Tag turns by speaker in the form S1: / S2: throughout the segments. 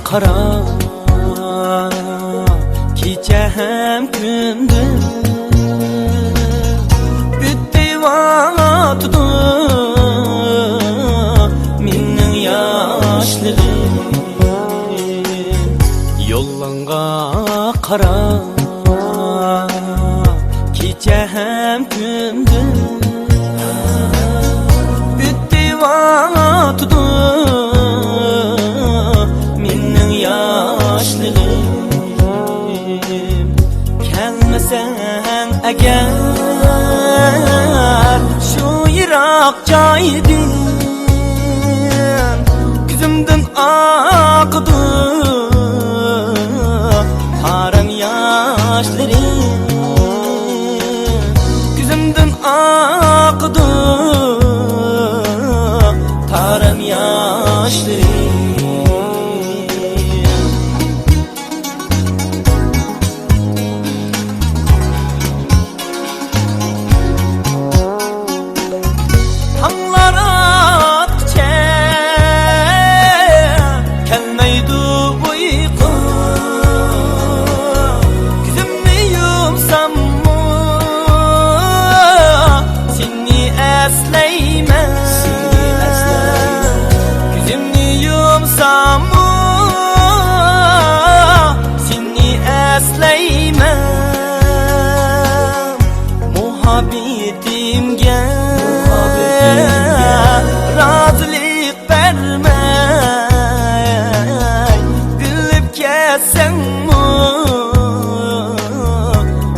S1: qara, kecha ham kunduz bitdiyotudu mening yoshligim. Yo'llanga qara, kecha ham kunduz bitdiyotudu mening yoshligim. Kelmasan agar shu yiroq joydan, ko'zimdan oqdi haram yoshlarim, ko'zimdan oqdi haram yoshlarim. Muhabbetimga rozilik bermay bilib ketsanmi,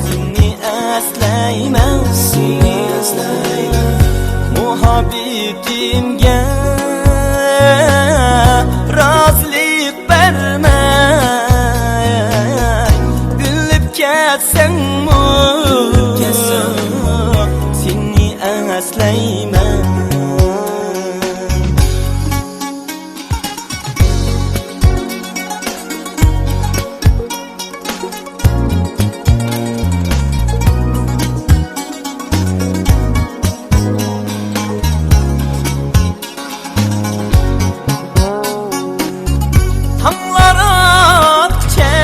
S1: seni eslayman, seni eslayman. Muhabbetimga rozilik bermay bilib ketsanmi, seni eslayman. Tonglar otguncha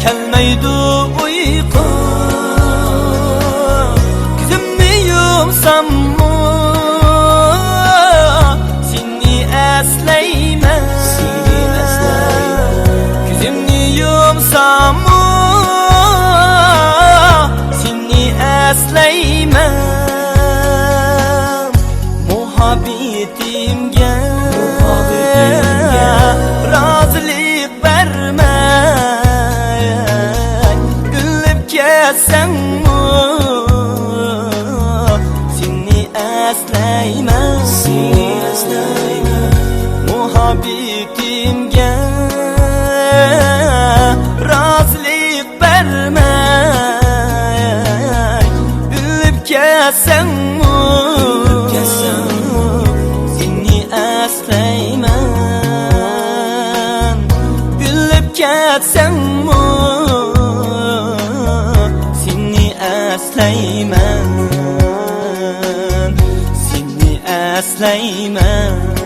S1: kelmaydi uyqu, ko'zimni yumsammi seni eslayman, seni eslayman. Ko'zimni yumsammi seni eslayman. Muhabbetimga rozilik bermay bilib ketsanmi, seni eslayman, seni eslayman. Muhabbetimga rozilik bermay bilib ketsanmi, seni eslayman. Bilib ketsanmi, seni eslayman, seni eslayman.